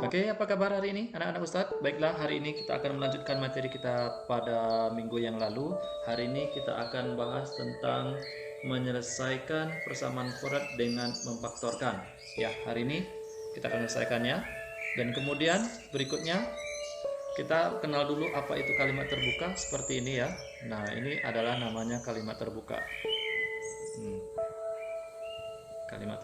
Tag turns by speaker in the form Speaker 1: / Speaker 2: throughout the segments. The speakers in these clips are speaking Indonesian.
Speaker 1: Oke, apa kabar hari ini anak-anak Ustadz? Baiklah, hari ini kita akan melanjutkan materi kita pada minggu yang lalu. Hari ini kita akan bahas tentang menyelesaikan persamaan kuadrat dengan memfaktorkan. Ya, hari ini kita akan menyelesaikannya. Dan kemudian berikutnya kita kenal dulu apa itu kalimat terbuka seperti ini ya. Nah, ini adalah namanya kalimat terbuka. Kalimat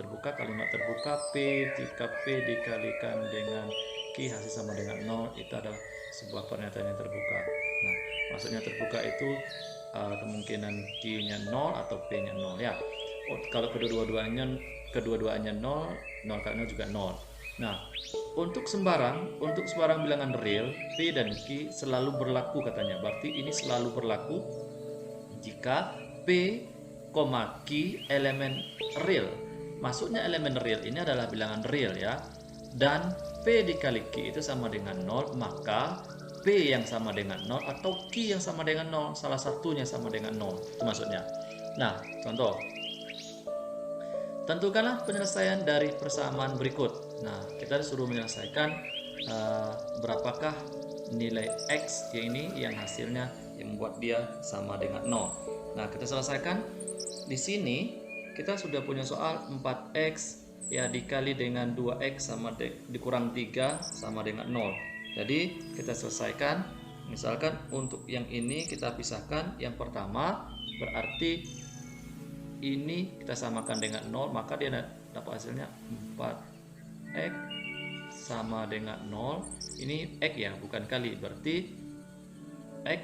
Speaker 1: terbuka P jika P dikalikan dengan Q hasil sama dengan 0 itu adalah sebuah pernyataan yang terbuka. Nah, maksudnya terbuka itu kemungkinan Q-nya 0 atau P-nya 0 ya. Kalau kedua-duanya 0, 0 kali 0 juga 0. Nah, untuk sembarang bilangan real P dan Q selalu berlaku katanya. Berarti ini selalu berlaku jika P, Q elemen real. Maksudnya elemen real ini adalah bilangan real ya. Dan P dikali Q itu sama dengan 0, maka P yang sama dengan 0 atau Q yang sama dengan 0, salah satunya sama dengan 0. Itu maksudnya. Nah, contoh. Tentukanlah penyelesaian dari persamaan berikut. Nah, kita disuruh menyelesaikan berapakah nilai X ini yang hasilnya yang membuat dia sama dengan 0. Nah, kita selesaikan. Di sini kita sudah punya soal 4x ya dikali dengan 2x sama dikurang 3 sama dengan 0. Jadi kita selesaikan. Misalkan untuk yang ini kita pisahkan. Yang pertama berarti ini kita samakan dengan 0, maka dia dapat hasilnya 4x sama dengan 0. Ini x ya, bukan kali. Berarti x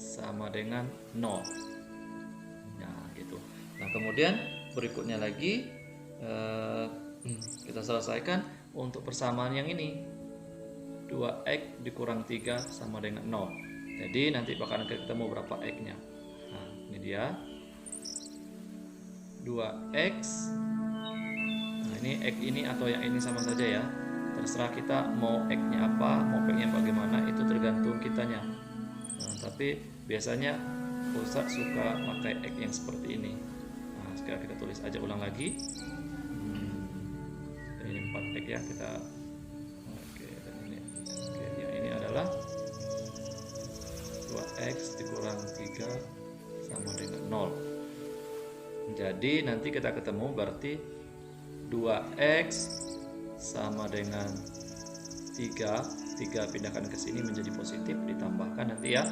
Speaker 1: sama dengan 0. Nah, kemudian berikutnya lagi kita selesaikan untuk persamaan yang ini 2x dikurang 3 sama dengan 0. Jadi nanti bakalan ketemu berapa x-nya. Nah, ini dia 2x. Nah, ini x ini atau yang ini sama saja ya. Terserah kita mau x-nya apa, mau p-nya bagaimana, itu tergantung kitanya. Nah, tapi biasanya Ustadz suka pakai x yang seperti ini. Sekarang kita tulis aja ulang lagi. Ini 4x ya kita. Dan ini adalah 2x dikurang 3 sama dengan 0. Jadi nanti kita ketemu berarti 2x sama dengan 3 pindahkan ke sini menjadi positif, ditambahkan nanti ya.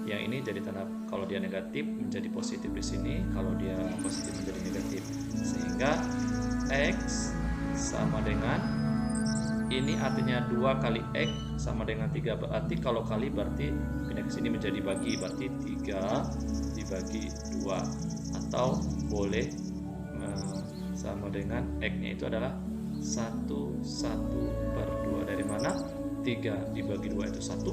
Speaker 1: Yang ini jadi tanda kalau dia negatif menjadi positif di sini, kalau dia positif menjadi negatif. Sehingga x sama dengan ini artinya 2 kali x sama dengan 3. Berarti kalau kali berarti pindah ke sini menjadi bagi, berarti 3 dibagi 2. Atau boleh sama dengan x-nya itu adalah 1 per 2 dari mana? 3 dibagi 2 itu 1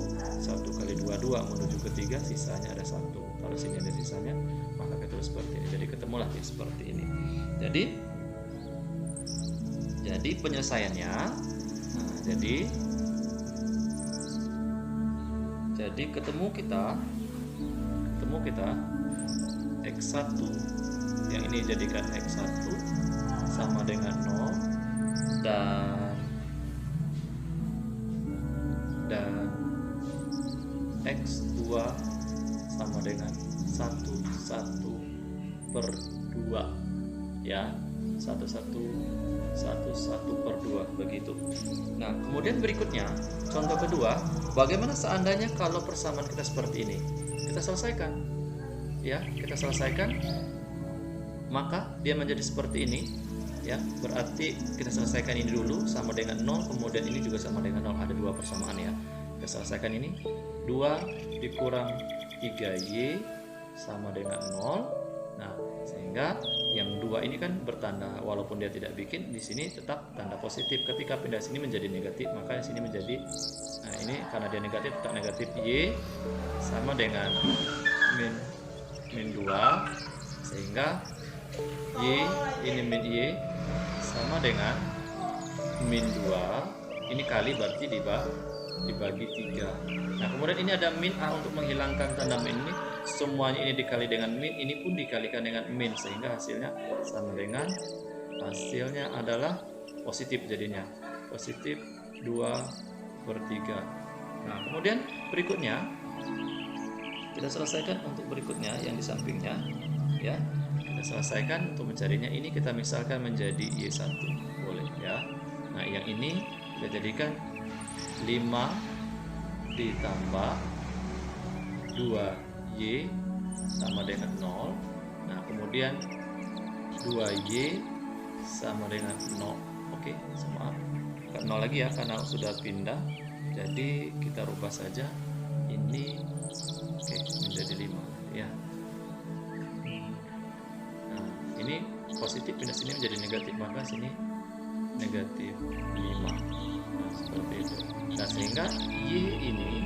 Speaker 1: kali 2 menuju ke 3, sisanya ada 1. Kalau sini ada sisanya, maka kita seperti ini. Jadi ketemulah dia seperti ini. Jadi penyelesaiannya jadi ketemu kita x1 yang ini jadikan x1 sama dengan 0 dan x2 sama dengan 1 per 2 ya, 1 per 2 begitu. Nah, kemudian berikutnya contoh kedua, bagaimana seandainya kalau persamaan kita seperti ini? Kita selesaikan ya, maka dia menjadi seperti ini ya. Berarti kita selesaikan ini dulu sama dengan 0, kemudian ini juga sama dengan 0. Ada dua persamaan ya. Kita selesaikan ini 2 dikurang 3y sama dengan 0. Nah, sehingga yang 2 ini kan bertanda, walaupun dia tidak bikin di sini tetap tanda positif. Ketika pindah sini menjadi negatif, maka di sini menjadi ini karena dia negatif tetap negatif. Y sama dengan min 2, sehingga y ini min y sama dengan min 2. Ini kali berarti dibagi 3. Nah, kemudian ini ada min a untuk menghilangkan tanda min ini. Semuanya ini dikali dengan min, ini pun dikalikan dengan min, sehingga hasilnya sama dengan, hasilnya adalah positif jadinya. Positif 2/3. Nah, kemudian berikutnya kita selesaikan untuk berikutnya yang di sampingnya ya. Kita selesaikan untuk mencarinya. Ini kita misalkan menjadi Y1, boleh ya. Nah, yang ini kita jadikan 5 ditambah 2Y sama dengan 0. Nah, kemudian 2Y sama dengan 0. Oke, maaf, bukan 0 lagi ya karena sudah pindah. Jadi kita rubah saja ini, oke, menjadi 5 ya. Nah, ini positif pindah sini menjadi negatif, maka sini negatif 5. Nah, seperti itu. Nah, sehingga Y ini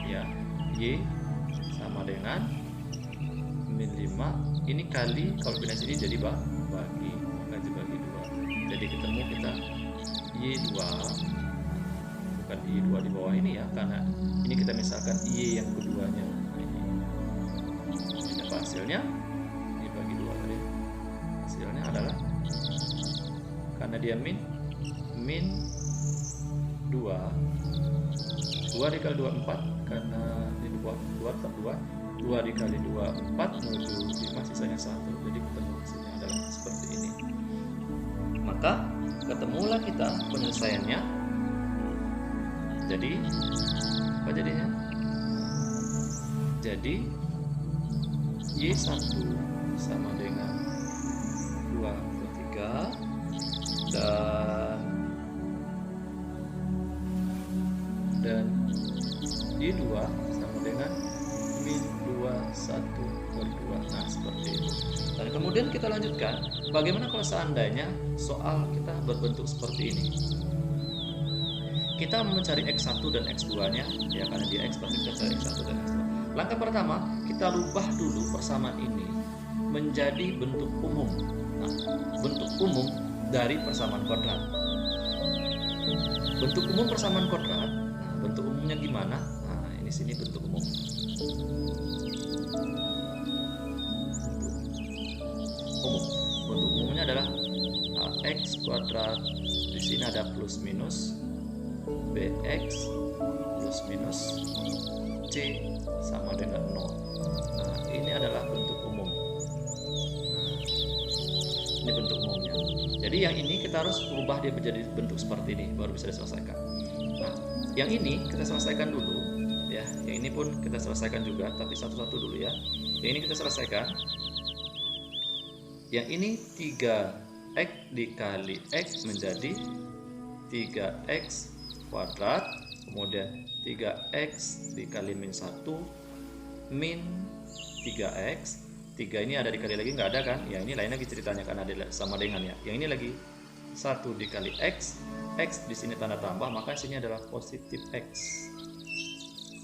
Speaker 1: ya, Y sama dengan min 5. Ini kali, kalau pindah sini jadi bagi, maka dibagi 2. Jadi ketemu kita Y2, bukan Y2 di bawah ini ya, karena ini kita misalkan Y yang keduanya. Nah, ini apa hasilnya? Dibagi 2 tadi. Hasilnya adalah, karena dia min 2 dikali 2 4, karena ini 2 tetap 2 dikali 2 4 menuju 5, sisanya 1. Jadi ketemu hasilnya adalah seperti ini. Maka ketemulah kita penyelesaiannya. Jadi apa jadinya? Jadi Y1 sama dengan 2/3 dan Y2 sama dengan min 2/1/2. Nah, seperti itu. Dan kemudian kita lanjutkan, bagaimana kalau seandainya soal kita berbentuk seperti ini? Kita mencari X1 dan X2-nya, ya, karena dia X, pasti kita cari X1 dan X2. Langkah pertama, kita rubah dulu persamaan ini menjadi bentuk umum. Nah, bentuk umum dari persamaan kuadrat. Bentuk umum persamaan kuadrat. Nah, bentuk umumnya gimana? Nah, ini sini bentuk umum. Bentuk umumnya adalah X kuadrat. Di sini ada plus minus, Bx plus minus C sama dengan 0. Nah, ini adalah bentuk umum. Nah, ini bentuk umumnya. Jadi yang ini kita harus ubah dia menjadi bentuk seperti ini, baru bisa diselesaikan. Nah, yang ini kita selesaikan dulu ya. Yang ini pun kita selesaikan juga, tapi satu-satu dulu ya. Yang ini kita selesaikan. Yang ini 3x dikali x menjadi 3x kuadrat, kemudian 3x dikali min 1 min 3x. 3 ini ada dikali lagi, nggak ada kan? Ya, ini lain lagi ceritanya karena ada sama dengan ya. Yang ini lagi 1 dikali x, x di sini tanda tambah, maka sini adalah positif x.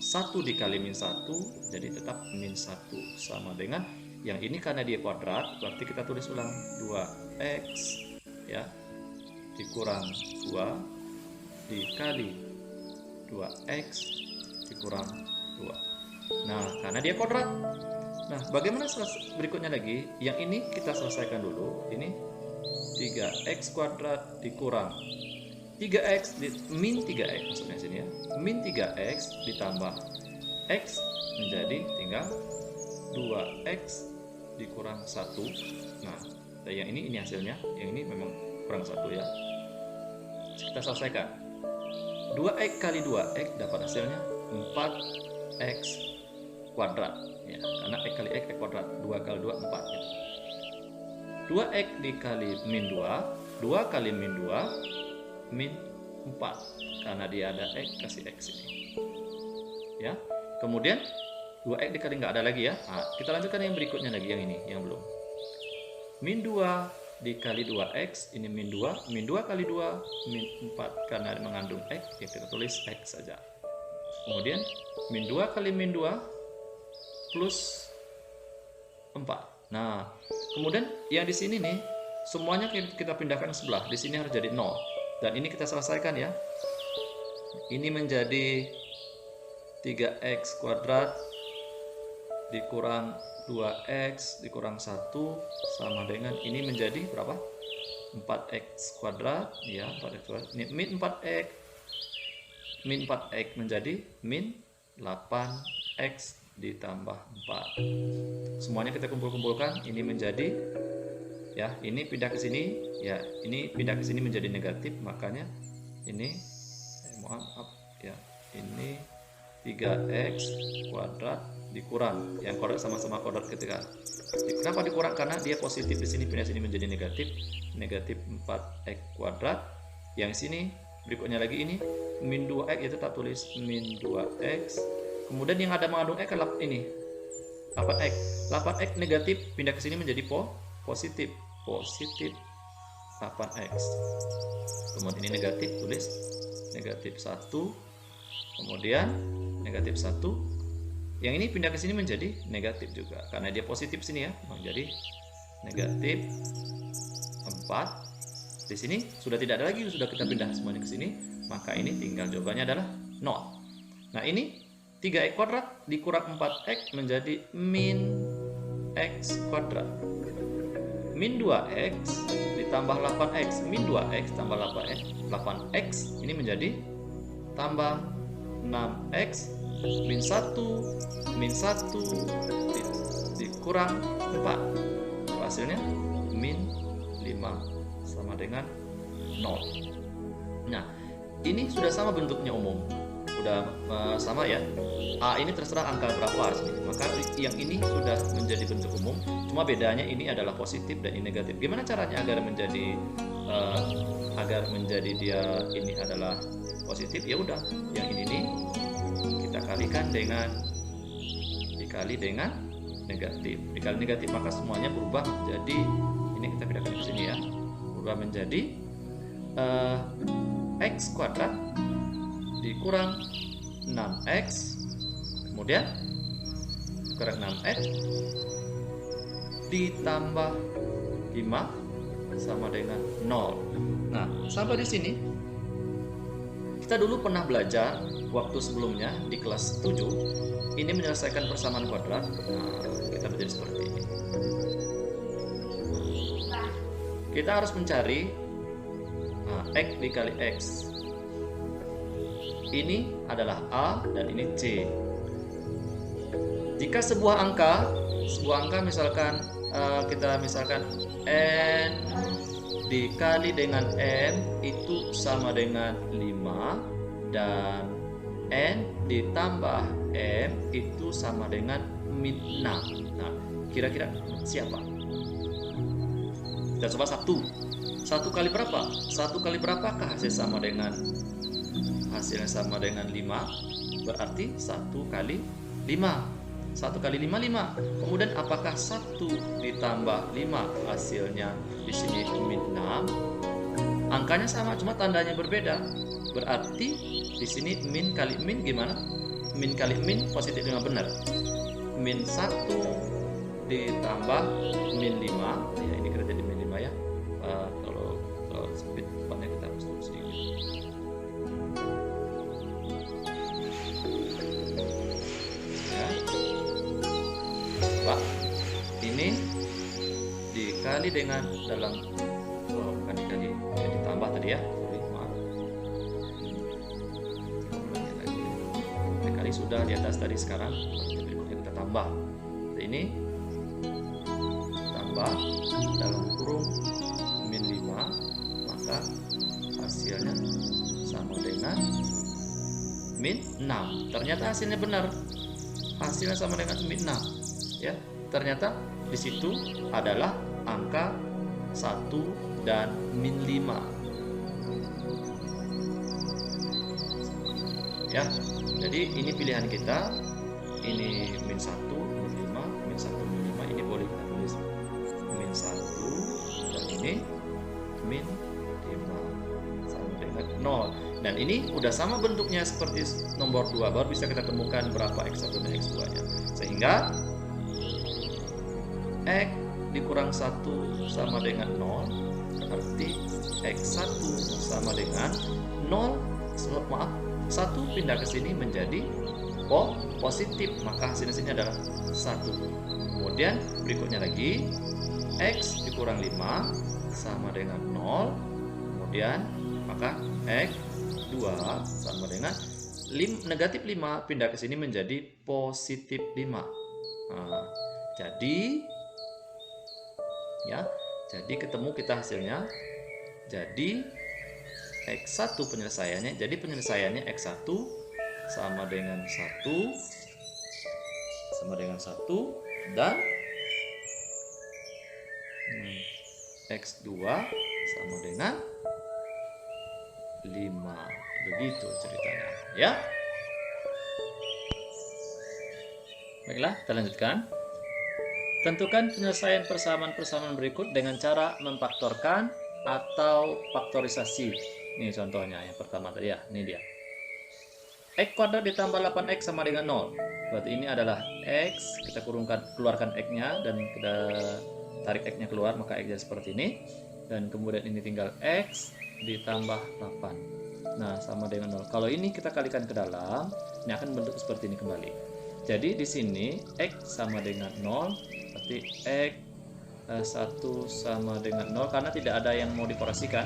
Speaker 1: 1 dikali min 1 jadi tetap min 1 sama dengan yang ini, karena dia kuadrat berarti kita tulis ulang 2x ya dikurang 2 dikali 2x dikurang 2. Nah, karena dia kuadrat. Nah, bagaimana berikutnya lagi? Yang ini kita selesaikan dulu. Ini 3x kuadrat dikurang 3x min 3x, maksudnya sini ya. Min 3x ditambah x menjadi tinggal 2x dikurang 1. Nah, yang ini hasilnya. Yang ini memang kurang 1 ya. Kita selesaikan. 2x kali 2x dapat hasilnya 4x kuadrat ya, karena x kali x kuadrat, 2 kali 2 4 ya. 2x dikali min 2, 2 kali min 2 min 4, karena dia ada x kasih x ini ya. Kemudian 2x dikali nggak ada lagi ya. Nah, kita lanjutkan yang berikutnya lagi, yang ini yang belum. Min 2 dikali 2x, ini min 2, min 2 kali 2 min 4, karena mengandung x ya kita tulis x saja. Kemudian min 2 kali min 2 plus 4. Nah, kemudian yang di sini nih semuanya kita pindahkan ke sebelah. Di sini harus jadi 0. Dan ini kita selesaikan ya. Ini menjadi 3x kuadrat dikurang 2x dikurang 1 sama dengan ini menjadi berapa? 4x kuadrat ya, 4x kuadrat. Ini min 4x min 4x menjadi min 8x ditambah 4. Semuanya kita kumpulkan, ini menjadi, ya, ini pindah ke sini, ya, ini pindah ke sini menjadi negatif, makanya ini, mohon maaf, ya, ini 3x kuadrat dikurang, yang kuadrat sama-sama kuadrat ketika. Kenapa dikurang? Karena dia positif di sini, pindah sini menjadi negatif, negatif 4x kuadrat. Yang sini berikutnya lagi ini min 2x, itu tak tulis min 2x. Kemudian yang ada mengandung x adalah ini 8x. 8x negatif pindah ke sini menjadi positif, positif 8x. Kemudian ini negatif, tulis negatif 1. Kemudian negatif 1. Yang ini pindah ke sini menjadi negatif juga karena dia positif sini, ya, menjadi negatif 4. Di sini sudah tidak ada lagi, sudah kita pindah semuanya ke sini, maka ini tinggal jawabannya adalah 0. Nah, ini 3x kuadrat dikurang 4x menjadi min x kuadrat. Min 2x ditambah 8x, min 2x tambah 8x ini menjadi tambah 6x min 1 dikurang 4. Hasilnya min 5 sama dengan 0. Nah, ini sudah sama bentuknya umum, sudah sama, ya. A ini terserah angka berapa sini, maka yang ini sudah menjadi bentuk umum, cuma bedanya ini adalah positif dan ini negatif. Gimana caranya agar menjadi dia ini adalah positif? Ya udah, yang ini nih kita kalikan dengan dikali dengan negatif, dikali negatif, maka semuanya berubah menjadi, ini kita pindahkan ke sini, ya, berubah menjadi x kuadrat dikurang 6x, kemudian kurang 6x ditambah 5 sama dengan 0. Nah, sampai di sini kita dulu pernah belajar waktu sebelumnya di kelas 7 ini menyelesaikan persamaan kuadrat. Nah, kita belajar seperti ini. Kita harus mencari x dikali x. Ini adalah A dan ini C. Jika sebuah angka misalkan kita misalkan n dikali dengan m itu sama dengan 5 dan n ditambah m itu sama dengan min 6. Nah, kira-kira siapa? Kita coba satu kali berapa? Satu kali berapakah hasilnya sama dengan 5? Berarti 1 kali 5. 1 kali 5, 5. Kemudian apakah 1 ditambah 5 hasilnya di sini min 6? Angkanya sama, cuma tandanya berbeda. Berarti di sini min kali min gimana? Min kali min positif 5, benar. Min 1 ditambah min 5. Ya, ini kita jadi min 5, ya. Kalau speed depannya kita harus terus sedikit. Ini dikali dengan dalam bukan dikali, ya, ditambah tadi, ya. Maaf. Dikali sudah di atas tadi, sekarang berikutnya kita tambah. Ini tambah dalam kurung min 5, maka hasilnya sama dengan min 6. Ternyata hasilnya benar. Hasilnya sama dengan min 6. Ya, ternyata di situ adalah angka 1 dan min 5. Ya, jadi ini pilihan kita. Ini min 1, min 5, min 1, min 5. Ini boleh kita tulis min 1 dan ini min 5 sama dengan 0. Dan ini udah sama bentuknya seperti nomor 2, baru bisa kita temukan berapa x1 dan x2 nya. Sehingga x dikurang 1 sama dengan 0, berarti x1 sama dengan 0, 1 pindah ke sini menjadi positif, maka hasilnya sini adalah 1. Kemudian berikutnya lagi, x dikurang 5 sama dengan 0, kemudian maka x2 sama dengan negatif 5 pindah ke sini menjadi positif 5. Nah, jadi ketemu kita hasilnya. Jadi X1 penyelesaiannya X1 sama dengan 1 dan X2 sama dengan 5. Begitu ceritanya, ya. Baiklah, kita lanjutkan. Tentukan penyelesaian persamaan-persamaan berikut dengan cara memfaktorkan atau faktorisasi. Ini contohnya yang pertama tadi ya, ini dia. X kuadrat ditambah 8X sama dengan 0. Berarti ini adalah X, kita keluarkan X-nya dan kita tarik X-nya keluar, maka X-nya seperti ini. Dan kemudian ini tinggal X ditambah 8. Nah, sama dengan 0. Kalau ini kita kalikan ke dalam, ini akan bentuk seperti ini kembali. Jadi di sini X sama dengan 0, berarti X 1 sama dengan 0 karena tidak ada yang mau dioperasikan.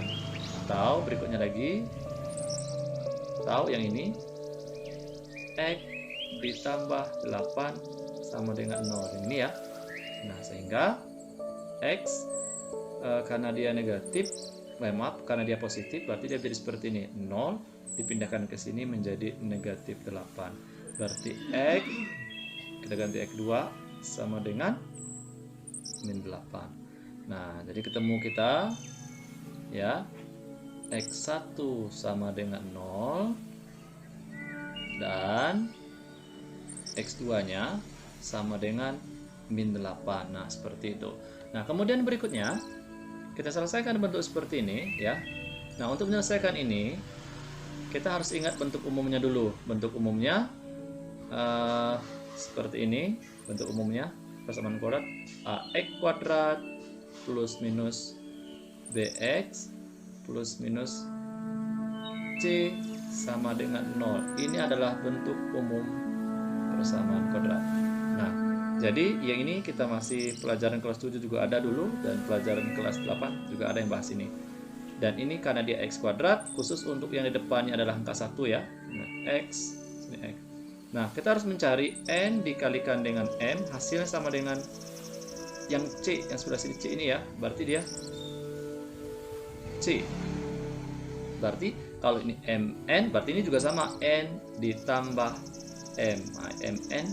Speaker 1: Atau berikutnya lagi, atau yang ini X ditambah 8 sama dengan 0. Ini ya. Nah, sehingga X karena dia negatif, karena dia positif, berarti dia jadi seperti ini. 0 dipindahkan ke sini menjadi negatif 8. Berarti X, kita ganti X2 sama dengan min 8. Nah, jadi ketemu kita ya, X1 sama dengan 0 dan X2 nya sama dengan min 8. Nah, seperti itu. Nah, kemudian berikutnya kita selesaikan bentuk seperti ini ya. Nah, untuk menyelesaikan ini kita harus ingat bentuk umumnya dulu. Bentuk umumnya seperti ini. Bentuk umumnya persamaan kuadrat AX kuadrat plus minus BX plus minus C sama dengan 0. Ini adalah bentuk umum persamaan kuadrat. Nah, jadi yang ini kita masih pelajaran kelas 7 juga ada dulu, dan pelajaran kelas 8 juga ada yang bahas ini. Dan ini karena dia X kuadrat, khusus untuk yang di depannya adalah angka 1 ya. Nah, X, sini X. Nah, kita harus mencari N dikalikan dengan M, hasilnya sama dengan yang C, yang sebelah sini C ini ya. Berarti dia C. Berarti kalau ini MN, berarti ini juga sama, N ditambah M. Nah, MN,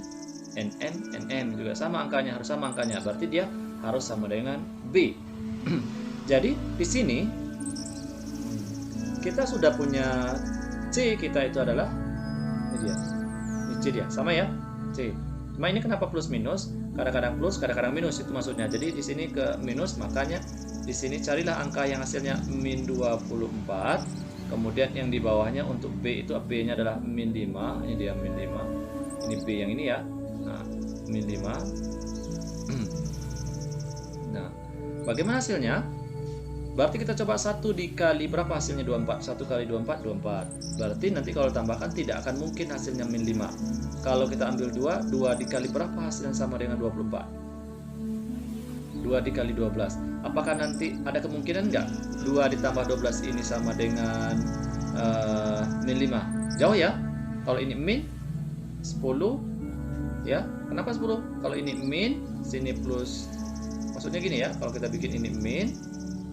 Speaker 1: NM, NM juga sama angkanya, harus sama angkanya. Berarti dia harus sama dengan B. Jadi di sini kita sudah punya C, kita itu adalah ini dia. Ini C dia, sama ya? C. Cuma ini kenapa plus minus? Kadang-kadang plus, kadang-kadang minus, itu maksudnya. Jadi di sini ke minus, makanya di sini carilah angka yang hasilnya min 24. Kemudian yang di bawahnya untuk B itu B-nya adalah min 5. Ini dia min 5. Ini B yang ini ya. Nah, min 5. Nah, bagaimana hasilnya? Berarti kita coba 1 dikali berapa hasilnya? 24. 1 kali 24, 24. Berarti nanti kalau tambahkan tidak akan mungkin hasilnya min 5. Kalau kita ambil 2, 2 dikali berapa hasilnya sama dengan 24? 2 dikali 12. Apakah nanti ada kemungkinan enggak 2 ditambah 12 ini sama dengan min 5? Jauh ya. Kalau ini min 10 ya. Kenapa 10? Kalau ini min, sini plus. Maksudnya gini ya, kalau kita bikin ini min,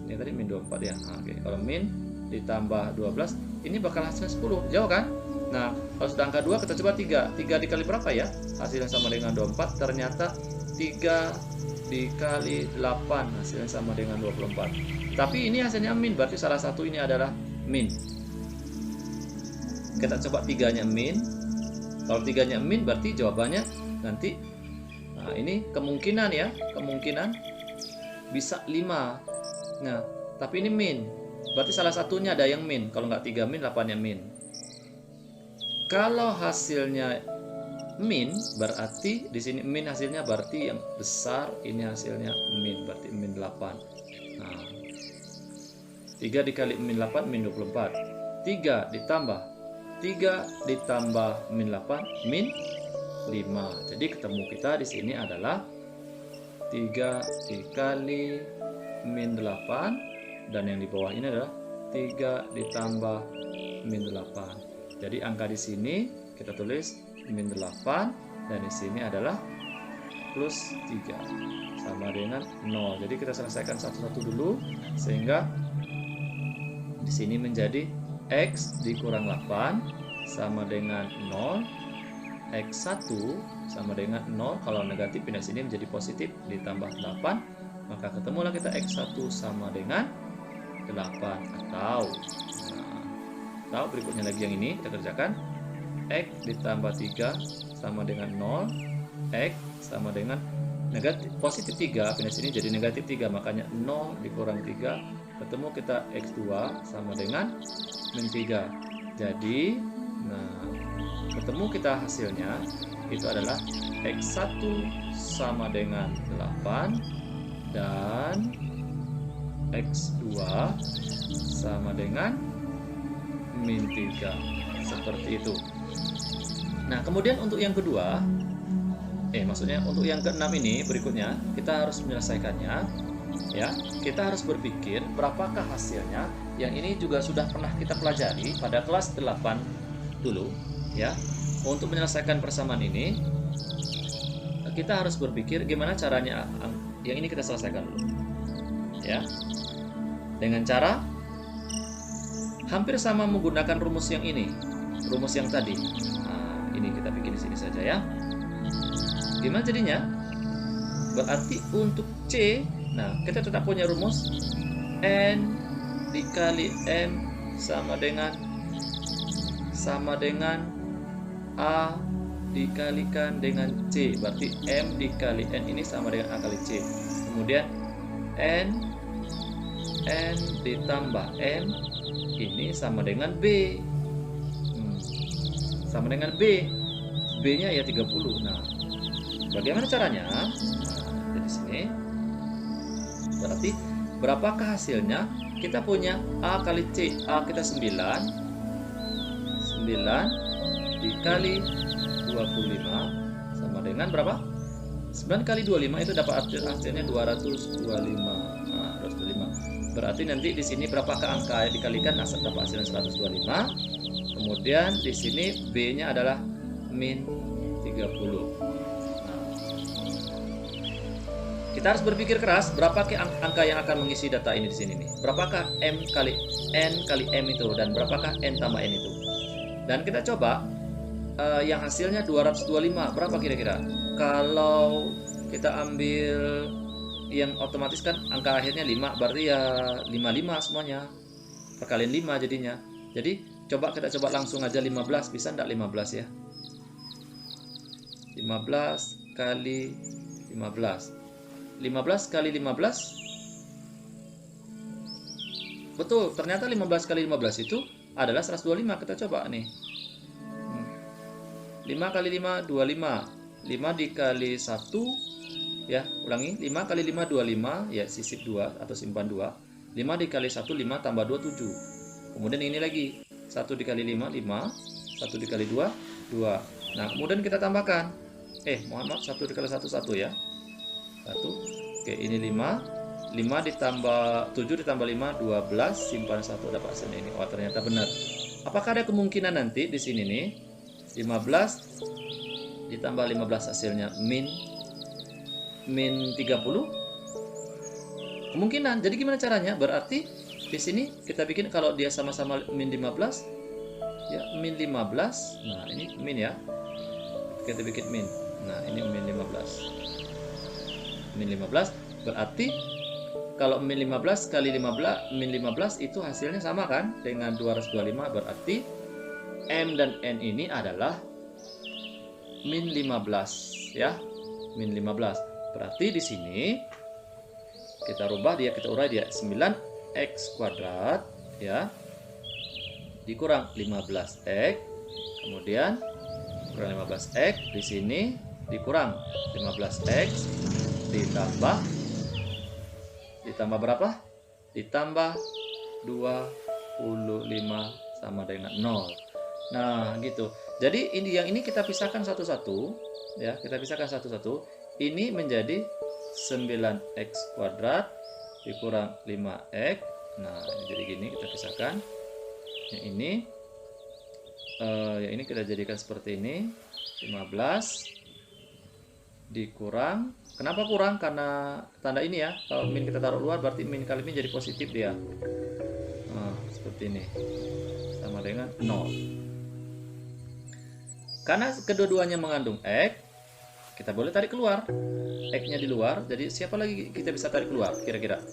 Speaker 1: ini tadi min 24 ya. Nah, oke. Kalau min ditambah 12, ini bakal hasilnya 10. Jauh kan? Nah, kalau sudah angka 2, kita coba 3. 3 dikali berapa ya? Hasilnya sama dengan 24. Ternyata 3 dikali 8 hasilnya sama dengan 24. Tapi ini hasilnya min, berarti salah satu ini adalah min. Kita coba 3-nya min. Kalau 3-nya min berarti jawabannya nanti, nah ini kemungkinan ya, kemungkinan bisa 5. Nah, tapi ini min, berarti salah satunya ada yang min. Kalau nggak 3 min, 8-nya min. Kalau hasilnya min, berarti di sini min hasilnya berarti yang besar, ini hasilnya min, berarti min 8. Nah, 3 dikali min 8 min 24. 3 ditambah min 8 min 5. Jadi ketemu kita di sini adalah 3 dikali min 8, dan yang di bawah ini adalah 3 ditambah min 8. Jadi angka di sini kita tulis min 8 dan di sini adalah plus 3 sama dengan 0. Jadi kita selesaikan satu-satu dulu sehingga di sini menjadi X dikurang 8 sama dengan 0. X1 sama dengan 0. Kalau negatif pindah sini menjadi positif ditambah 8. Maka ketemulah kita X1 sama dengan 8. Atau berikutnya lagi yang ini kita kerjakan. X ditambah 3 sama dengan 0. X sama dengan negatif positif 3 pindah sini jadi negatif 3, makanya 0 dikurang 3 ketemu kita X2 sama dengan min 3. Jadi ketemu kita hasilnya itu adalah X1 sama dengan 8 dan X2 sama dengan min 3, seperti itu. Nah, kemudian untuk yang kedua, maksudnya untuk yang keenam ini berikutnya kita harus menyelesaikannya, ya. Kita harus berpikir berapakah hasilnya. Yang ini juga sudah pernah kita pelajari pada kelas 8 dulu, ya. Untuk menyelesaikan persamaan ini, kita harus berpikir gimana caranya. Yang ini kita selesaikan dulu, ya. Dengan cara hampir sama menggunakan rumus yang ini, rumus yang tadi. Nah, ini kita bikin di sini saja, ya. Gimana jadinya? Berarti untuk C, nah kita tetap punya rumus N dikali M sama dengan A dikalikan dengan C. Berarti M dikali N ini sama dengan A kali C. Kemudian N ditambah M ini sama dengan B. Sama dengan B. B-nya ya 30. Nah, bagaimana caranya? Nah, di sini berarti berapakah hasilnya? Kita punya A kali C. A kita 9 dikali 25 sama dengan berapa? 9 kali 25 itu dapat hasilnya 225. Nah, 225. Berarti nanti di sini berapakah angka yang dikalikan dapat hasilnya 125. Kemudian di sini B-nya adalah min 30. Kita harus berpikir keras berapakah angka yang akan mengisi data ini di sini nih. Berapakah M kali N kali M itu dan berapakah N tambah N itu. Dan kita coba yang hasilnya 225. Berapa kira-kira? Kalau kita ambil yang otomatis kan angka akhirnya 5, berarti ya 55 semuanya. Perkalian 5 jadinya. Jadi kita coba langsung aja 15. Bisa enggak 15 ya? 15 kali 15. 15 kali 15. Betul, ternyata 15 kali 15 itu adalah 125. Kita coba nih. 5 kali 5 25. 5 dikali 1 ya, ulangi. 5 kali 5 25 ya, sisip 2 atau simpan 2. 5 dikali 1 5 tambah 2 7. Kemudian ini lagi 1 dikali 5 5. 1 dikali 2 2. Nah, kemudian kita tambahkan. Mohon maaf, 1 dikali 1 1 ya. 1. Oke, ini 5. 5 ditambah 7 ditambah 5 12, simpan 1 dapat hasilnya ini. Oh, ternyata benar. Apakah ada kemungkinan nanti di sini nih 15 ditambah 15 hasilnya min 30? Kemungkinan. Jadi gimana caranya? Berarti di sini kita bikin kalau dia sama-sama min 15 ya min 15. Nah, ini min ya. Kita bikin min. Nah, ini min 15. Min 15 berarti kalau min 15 kali 15 min 15 itu hasilnya sama kan dengan 225. Berarti M dan N ini adalah min 15 ya. Min 15. Berarti di sini kita urai dia 9x kuadrat ya dikurang 15x. Kemudian kurang 15x di sini dikurang 15x ditambah berapa? Ditambah 25 sama dengan 0. Nah, gitu. Jadi yang ini kita pisahkan satu-satu ya, kita pisahkan satu-satu. Ini menjadi 9x kuadrat dikurang 5x. Nah, jadi gini kita pisahkan. Yang ini Ya ini kita jadikan seperti ini, 15 dikurang, kenapa kurang? Karena tanda ini ya, kalau min kita taruh luar berarti min kali min jadi positif dia. Nah, seperti ini, sama dengan 0. Karena kedua-duanya mengandung X, kita boleh tarik keluar. X-nya di luar, jadi siapa lagi kita bisa tarik keluar kira-kira?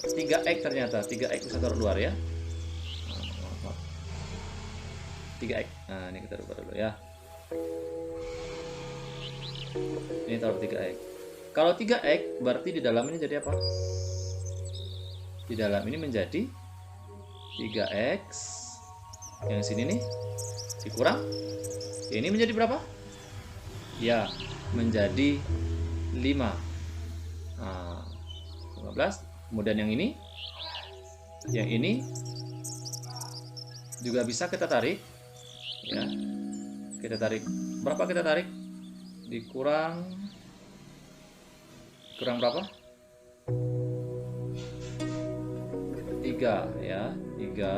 Speaker 1: 3X ternyata, 3X bisa taruh luar ya. 3X. Nah, ini kita rubah dulu ya. Ini taruh 3X. Kalau 3X berarti di dalam ini jadi apa? Di dalam ini menjadi 3X. Yang sini nih dikurang. Ini menjadi berapa? Ya, menjadi 5. Nah, 15. Kemudian yang ini juga bisa kita tarik. Ya. Kita tarik. Berapa kita tarik? Dikurang berapa? 3 ya. 3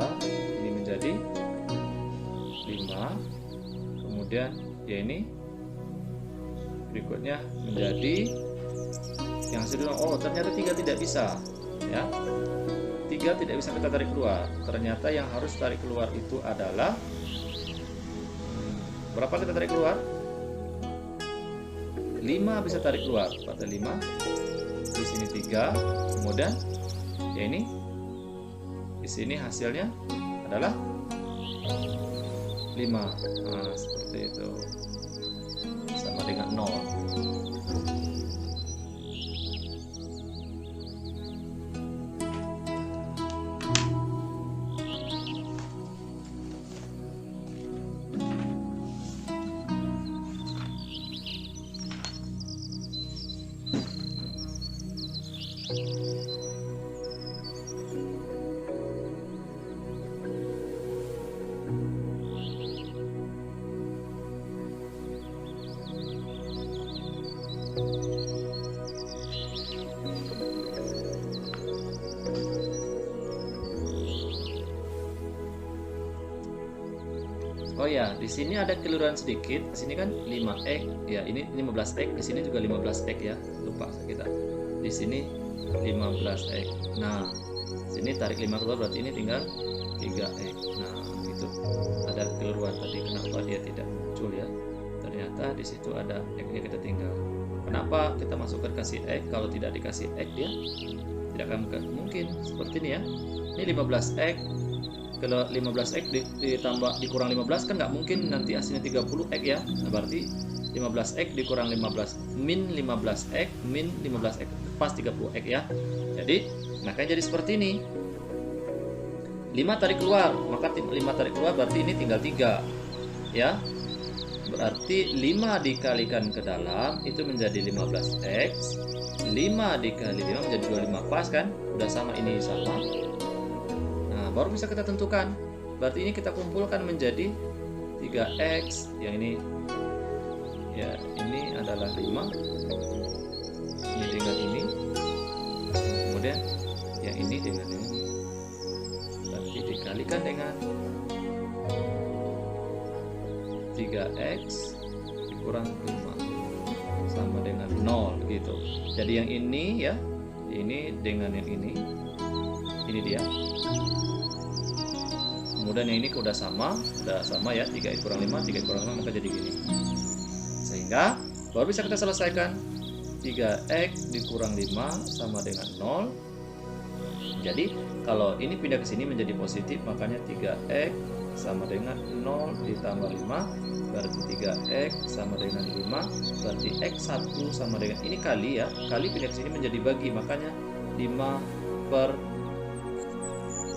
Speaker 1: ini menjadi 5. Kemudian ya ini berikutnya menjadi yang sedang. Oh, ternyata 3 tidak bisa ya. 3 tidak bisa kita tarik keluar. Ternyata yang harus tarik keluar itu adalah berapa kita tarik keluar? 5 bisa tarik keluar, pada 5. Di sini 3, kemudian ya ini di sini hasilnya adalah 5. Nah, seperti itu. Sama dengan 0. Oh ya, di sini ada keliruan sedikit. Di sini kan 5x, ya ini 15x, di sini juga 15x ya. Lupa kita. Di sini 15x. Nah, sini tarik 5 keluar berarti ini tinggal 3x. Nah, itu ada keliruan tadi. Kenapa dia tidak muncul ya? Ternyata di situ ada x-nya kita tinggal. Kenapa kita masukkan kasih x? Kalau tidak dikasih x dia tidak akan mungkin seperti ini ya. Ini 15x. Kalau 15x ditambah dikurang 15 kan nggak mungkin nanti hasilnya 30x ya. Nah, berarti 15x dikurang 15 min 15x min 15x pas 30x ya. Jadi makanya jadi seperti ini. 5 tarik keluar, maka 5 tarik keluar berarti ini tinggal 3 ya. Berarti 5 dikalikan ke dalam itu menjadi 15x. 5 dikali 5 menjadi 25 pas kan? Udah sama, ini sama. Baru bisa kita tentukan. Berarti ini kita kumpulkan menjadi 3x. Yang ini ya, ini adalah 5. Ini dengan ini. Kemudian yang ini dengan ini. Berarti dikalikan dengan 3x dikurang 5 sama dengan 0 gitu. Jadi yang ini ya, ini dengan yang ini dia. Kemudian yang ini udah sama ya, 3x kurang 5, 3x kurang 5 maka jadi gini. Sehingga baru bisa kita selesaikan. 3x dikurang 5 sama dengan 0. Jadi kalau ini pindah ke sini menjadi positif, makanya 3x sama dengan 0 ditambah 5 berarti 3x sama dengan 5, berarti x1 sama dengan ini kali ya, kali pindah ke sini menjadi bagi, makanya 5 per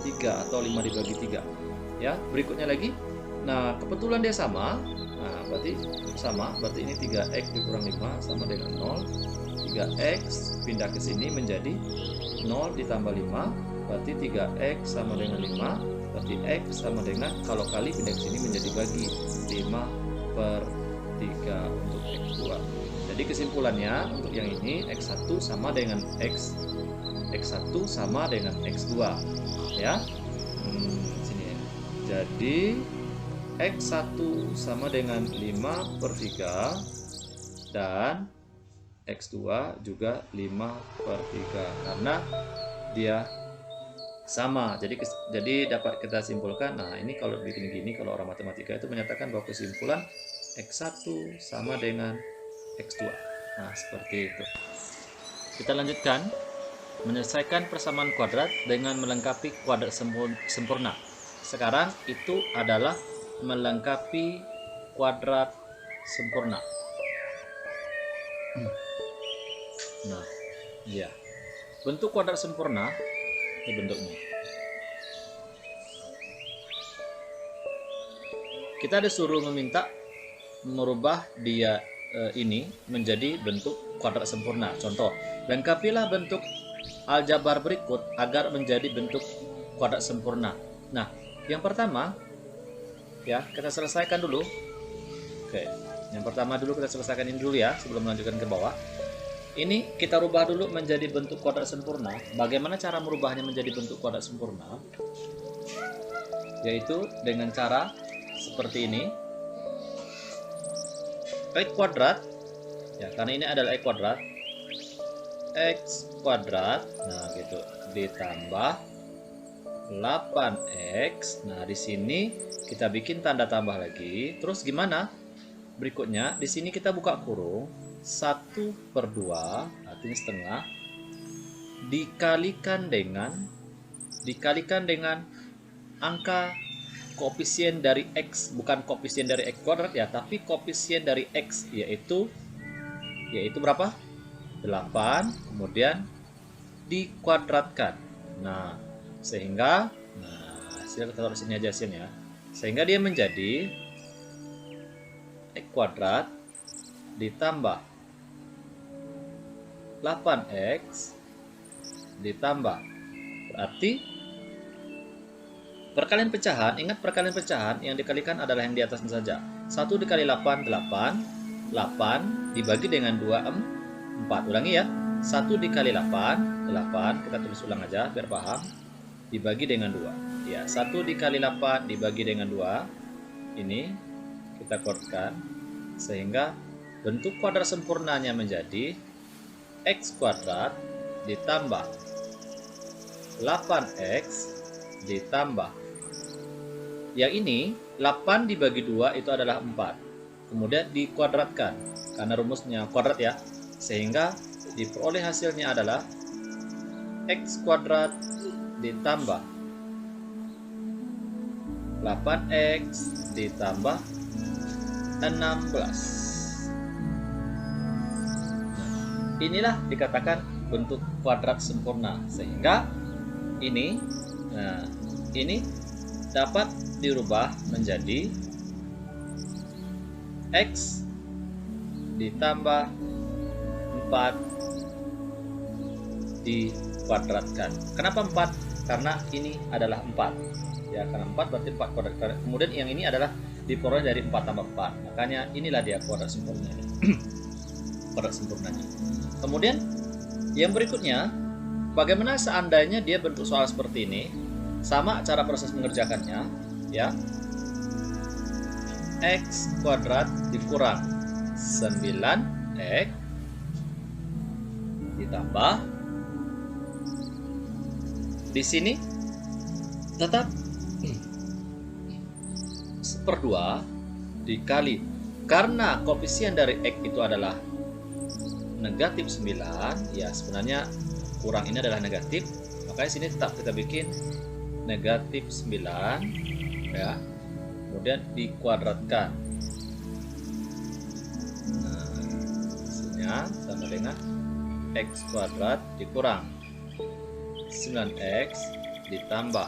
Speaker 1: 3 atau 5 dibagi 3 ya. Berikutnya lagi, nah kebetulan dia sama, nah berarti sama, berarti ini 3x dikurang 5 sama dengan 0. 3x pindah ke sini menjadi 0 ditambah 5, berarti 3x sama dengan 5, berarti x sama dengan, kalau kali pindah ke sini menjadi bagi, 5 per 3 untuk x2. Jadi kesimpulannya untuk yang ini x1 sama dengan x1 sama dengan x2 ya. Sini ya. Jadi X1 sama dengan 5/3 dan X2 juga 5/3 karena dia sama. Jadi dapat kita simpulkan, nah ini kalau bikin gini, kalau orang matematika itu menyatakan bahwa kesimpulan X1 sama dengan X2. Nah, seperti itu. Kita lanjutkan menyelesaikan persamaan kuadrat dengan melengkapi kuadrat sempurna. Sekarang itu adalah melengkapi kuadrat sempurna. Nah, ya. Bentuk kuadrat sempurna ini bentuknya. Kita disuruh meminta merubah dia ini menjadi bentuk kuadrat sempurna. Contoh, lengkapilah bentuk aljabar berikut agar menjadi bentuk kuadrat sempurna. Nah, yang pertama ya, kita selesaikan dulu. Oke, yang pertama dulu kita selesaikan ini dulu ya, sebelum melanjutkan ke bawah. Ini kita rubah dulu menjadi bentuk kuadrat sempurna. Bagaimana cara merubahnya menjadi bentuk kuadrat sempurna? Yaitu dengan cara seperti ini. X kuadrat, ya karena ini adalah X kuadrat. X kuadrat, nah gitu, ditambah 8X. Nah, di sini kita bikin tanda tambah lagi. Terus gimana? Berikutnya, di sini kita buka kurung 1/2, artinya setengah, dikalikan dengan angka koefisien dari X, bukan koefisien dari X kuadrat ya, tapi koefisien dari X, yaitu berapa? 8, kemudian dikuadratkan. Nah, sehingga hasil kita taruh di sini aja hasilnya. Sehingga dia menjadi X kuadrat ditambah 8X ditambah, berarti perkalian pecahan. Ingat, perkalian pecahan yang dikalikan adalah yang di atasnya saja. 1 dikali 8, 8. 8 dibagi dengan 2, 4. Ulangi ya. 1 dikali 8, 8. Kita tulis ulang aja biar paham. Dibagi dengan 2. Ya, 1 dikali 8 dibagi dengan 2. Ini kita kuadratkan. Sehingga bentuk kuadrat sempurnanya menjadi X kuadrat ditambah 8X ditambah, yang ini 8 dibagi 2 itu adalah 4. Kemudian dikuadratkan karena rumusnya kuadrat ya. Sehingga diperoleh hasilnya adalah X kuadrat ditambah 8X ditambah 16. Inilah dikatakan bentuk kuadrat sempurna. Sehingga ini dapat dirubah menjadi X ditambah 4 dikuadratkan. Kenapa 4? Karena ini adalah 4. Ya, karena 4 berarti 4 kuadrat. Kemudian yang ini adalah diperoleh dari 4 tambah 4. Makanya inilah dia kuadrat sempurnanya. Kuadrat sempurnanya. Kemudian yang berikutnya, bagaimana seandainya dia bentuk soal seperti ini? Sama cara proses mengerjakannya, ya. X kuadrat dikurang 9X ditambah, di sini tetap 1/2 dikali, karena koefisien dari X itu adalah negatif 9, ya sebenarnya kurang ini adalah negatif, makanya sini tetap kita bikin negatif 9 ya, kemudian dikuadratkan. Nah, hasilnya sama dengan X kuadrat dikurang 9X ditambah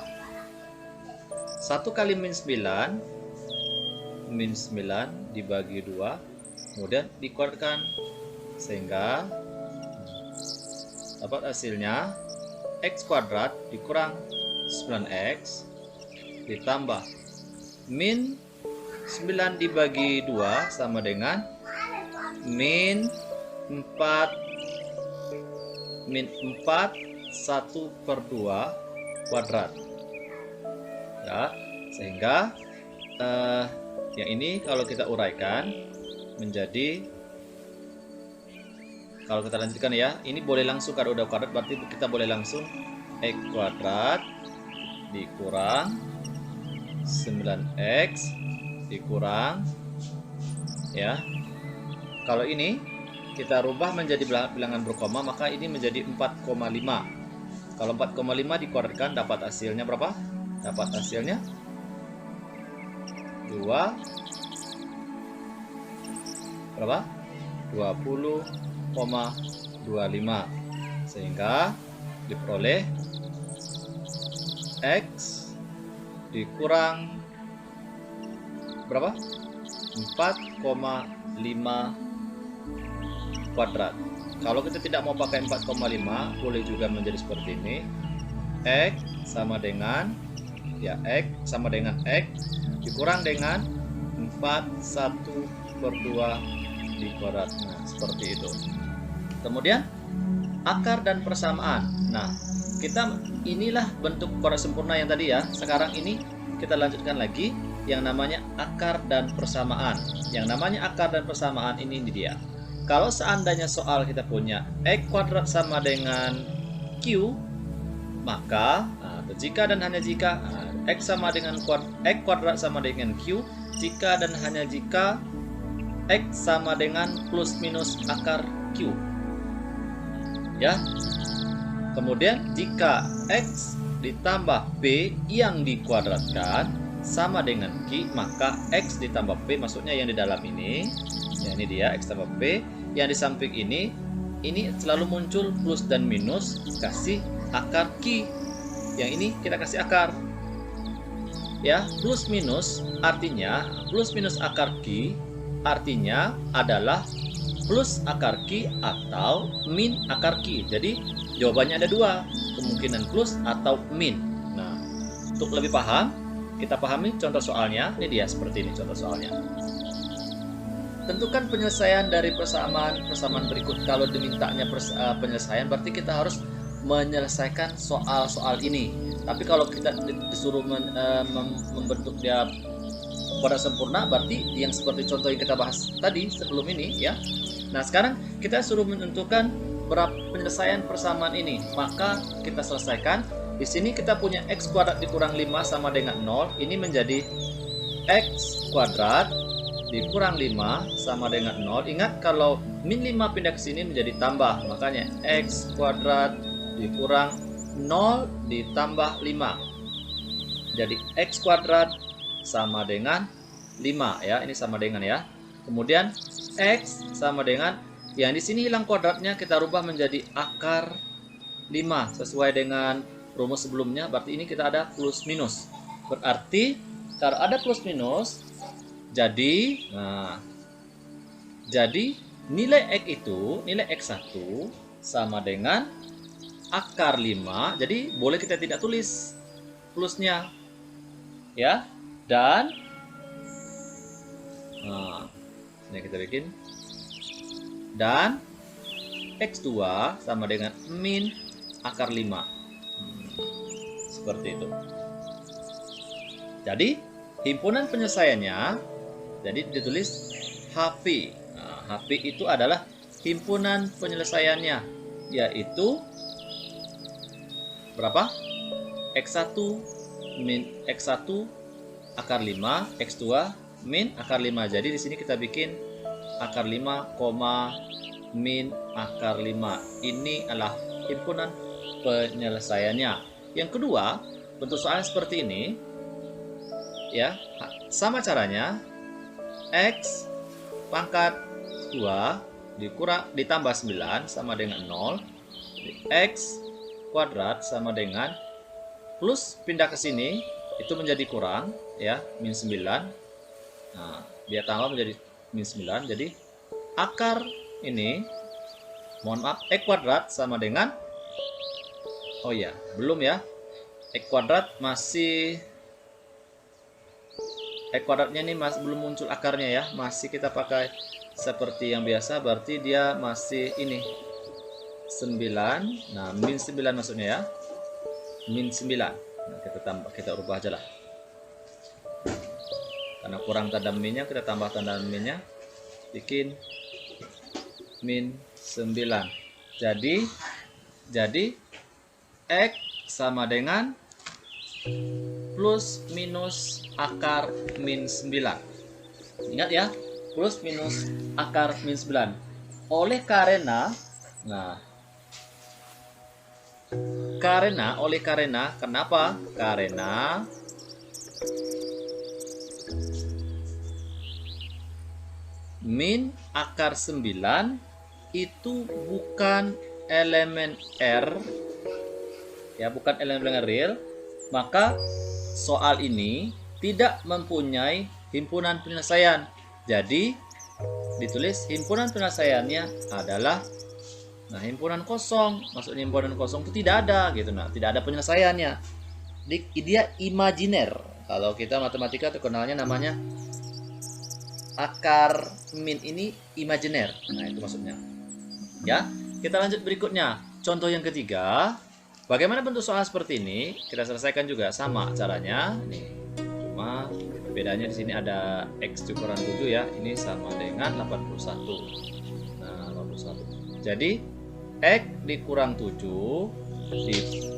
Speaker 1: 1 kali min 9 dibagi 2, kemudian dikuadratkan sehingga dapat hasilnya X kuadrat dikurang 9X ditambah min 9 dibagi 2 sama dengan min 4 1/2 kuadrat ya, sehingga yang ini kalau kita uraikan menjadi, kalau kita lanjutkan ya, ini boleh langsung kalau udah kuadrat berarti kita boleh langsung X kuadrat dikurang 9X dikurang, ya. Kalau ini kita rubah menjadi bilangan berkoma, maka ini menjadi 4,5. Kalau 4,5 dikuadratkan dapat hasilnya berapa? Dapat hasilnya 2 berapa? 20,25, sehingga diperoleh X dikurang berapa? 4,5 kuadrat. Kalau kita tidak mau pakai 4,5, boleh juga menjadi seperti ini. X sama dengan, ya, X sama dengan X dikurang dengan 4/1/2 dikuadrat. Nah, seperti itu. Kemudian akar dan persamaan. Nah, kita inilah bentuk kuadrat sempurna yang tadi ya. Sekarang ini kita lanjutkan lagi yang namanya akar dan persamaan. Yang namanya akar dan persamaan ini dia. Kalau seandainya soal kita punya X kuadrat sama dengan Q, maka jika dan hanya jika X sama dengan X kuadrat sama dengan Q, jika dan hanya jika X sama dengan plus minus akar Q, ya. Kemudian jika X ditambah P yang dikuadratkan sama dengan Q, maka X ditambah P, maksudnya yang di dalam ini, ya, ini dia X tambah P, yang di samping ini selalu muncul plus dan minus, kasih akar Q. Yang ini kita kasih akar, ya. Plus minus artinya, plus minus akar Q artinya adalah plus akar Q atau min akar Q. Jadi jawabannya ada dua, kemungkinan plus atau min. Nah, untuk lebih paham, kita pahami contoh soalnya. Ini dia, seperti ini contoh soalnya. Tentukan penyelesaian dari persamaan berikut. Kalau dimintanya penyelesaian, berarti kita harus menyelesaikan soal-soal ini. Tapi kalau kita disuruh membentuk dia kuadrat sempurna, berarti yang seperti contoh yang kita bahas tadi sebelum ini, ya. Nah, sekarang kita suruh menentukan berapa penyelesaian persamaan ini. Maka kita selesaikan. Di sini kita punya X kuadrat dikurang 5 sama dengan 0. Ini menjadi X kuadrat dikurang 5 sama dengan 0. Ingat, kalau min 5 pindah ke sini menjadi tambah. Makanya X kuadrat dikurang 0 ditambah 5. Jadi X kuadrat sama dengan 5, ya. Ini sama dengan, ya. Kemudian X sama dengan, yang di sini hilang kuadratnya, kita rubah menjadi akar 5 sesuai dengan rumus sebelumnya. Berarti ini kita ada plus minus. Berarti kalau ada plus minus, jadi nilai X itu, nilai X1 sama dengan akar 5. Jadi boleh kita tidak tulis plusnya, ya. Dan ini kita bikin, dan X2 sama dengan min akar 5. Seperti itu. Jadi himpunan penyelesaiannya, jadi ditulis HP. HP itu adalah himpunan penyelesaiannya, yaitu berapa? X1 min X1 akar 5, X2 min akar 5. Jadi di sini kita bikin akar 5, min akar 5. Ini adalah himpunan penyelesaiannya. Yang kedua, bentuk soalnya seperti ini, ya. Sama caranya, X pangkat 2 ditambah 9 sama dengan 0. X kuadrat sama dengan plus pindah ke sini itu menjadi kurang, ya, min 9. Nah, dia tambah menjadi min 9. Jadi akar ini, mohon maaf, X kuadrat sama dengan, oh ya, belum ya, X kuadrat masih, X kuadratnya ini masih belum muncul akarnya, ya. Masih kita pakai seperti yang biasa, berarti dia masih ini 9. Nah, min 9 maksudnya, ya. Min 9. Nah, kita ubah aja lah. Karena kurang tanda minnya, kita tambah tanda minnya, bikin min 9. Jadi X sama dengan plus minus akar min 9. Ingat ya, plus minus akar min 9. Oleh karena kenapa? Karena min akar 9 itu bukan elemen R, ya, bukan elemen real, maka soal ini tidak mempunyai himpunan penyelesaian. Jadi ditulis himpunan penyelesaiannya adalah, nah, himpunan kosong. Maksudnya himpunan kosong itu tidak ada gitu, nah, tidak ada penyelesaiannya. Dia imajiner. Kalau kita matematika terkenalnya namanya akar min ini imajiner. Nah, itu maksudnya. Ya, kita lanjut berikutnya. Contoh yang ketiga. Bagaimana bentuk soal seperti ini? Kita selesaikan juga sama caranya. Nih, cuma bedanya di sini ada X dikurang 7 ya. Ini sama dengan 81. Nah, 81. Jadi X dikurang 7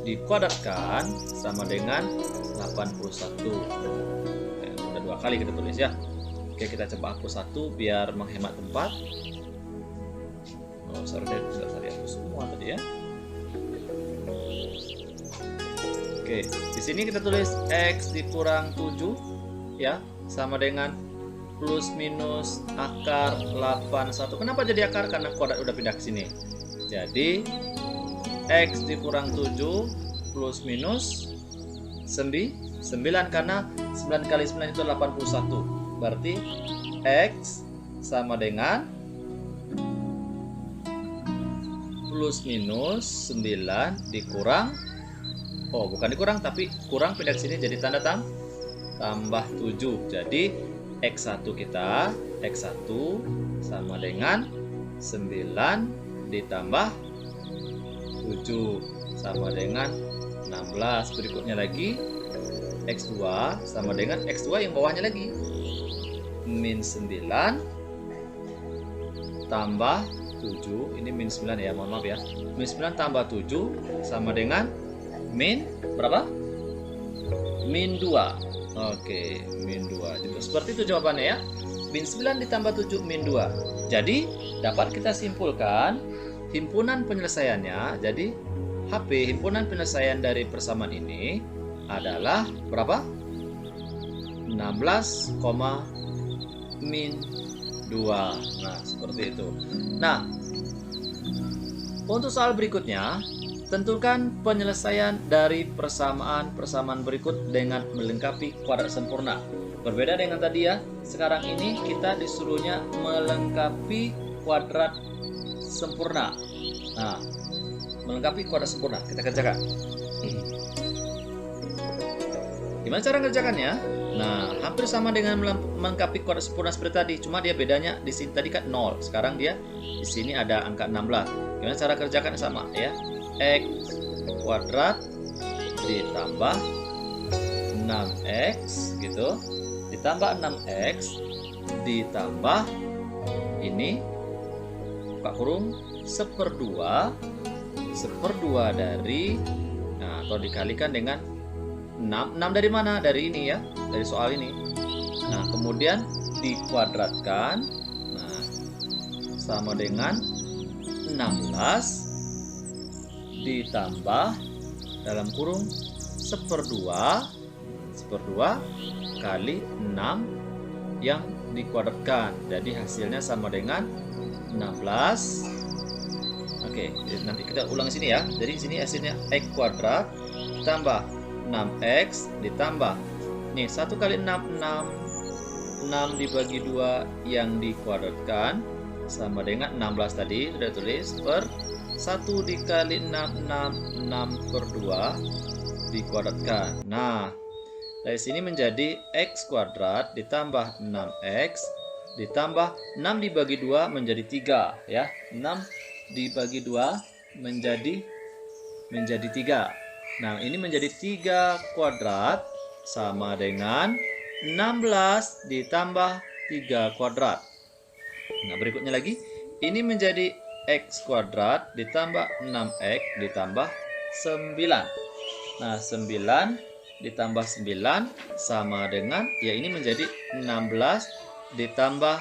Speaker 1: dikuadratkan sama dengan 81. Udah 2 kali kita tulis ya. Oke, kita coba hapus 1 biar menghemat tempat. Oh, sorry, hapus semua tadi ya. Oke, di sini kita tulis X dikurang 7 ya, sama dengan plus minus akar 81. Kenapa jadi akar? Karena kuadrat udah pindah ke sini. Jadi X dikurang 7 plus minus 9, karena 9 kali 9 itu 81. Berarti X sama dengan plus minus 9 dikurang, oh bukan dikurang tapi kurang, pindah ke sini jadi tanda tambah 7. Jadi X1 kita, X1 sama dengan 9 ditambah 7 sama dengan 16. Berikutnya lagi X2 sama dengan X2 yang bawahnya lagi, min 9 tambah 7. Ini min 9 ya, mohon maaf ya. Min 9 tambah 7 sama dengan min berapa? Min 2. Oke, min 2. Jadi seperti itu jawabannya ya. Min 9 ditambah 7 min 2. Jadi dapat kita simpulkan himpunan penyelesaiannya. Jadi HP himpunan penyelesaian dari persamaan ini adalah berapa? 16, min 2. Nah, seperti itu. Nah, untuk soal berikutnya, tentukan penyelesaian dari persamaan berikut dengan melengkapi kuadrat sempurna. Berbeda dengan tadi ya, sekarang ini kita disuruhnya melengkapi kuadrat sempurna. Nah, melengkapi kuadrat sempurna, kita kerjakan. Gimana cara ngerjakannya? Nah, hampir sama dengan melengkapi kuadrat sempurna seperti tadi, cuma dia bedanya di sini tadi kan 0, sekarang dia di sini ada angka 16. Gimana cara kerjakan? Sama ya. X kuadrat ditambah 6x gitu, ditambah 6x ditambah ini buka kurung 1/2 dari, nah, atau dikalikan dengan 6 dari mana? Dari ini ya, dari soal ini. Nah, kemudian dikuadratkan, nah, sama dengan 16 ditambah dalam kurung 1/2 kali 6 yang dikuadratkan. Jadi hasilnya sama dengan 16. Oke, nanti kita ulang sini ya. Jadi sini hasilnya X kuadrat ditambah 6x ditambah nih 1 kali 6 dibagi 2 yang dikuadratkan sama dengan 16 tadi sudah tulis, per 1 dikali 6/2 dikuadratkan. Nah, dari sini menjadi x kuadrat ditambah 6x ditambah 6 dibagi 2 menjadi 3 ya. 6 dibagi 2 menjadi 3. Nah, ini menjadi 3 kuadrat sama dengan 16 ditambah 3 kuadrat. Nah, berikutnya lagi, ini menjadi X kuadrat ditambah 6X ditambah 9. Nah, 9 ditambah 9 sama dengan, ya ini menjadi 16 ditambah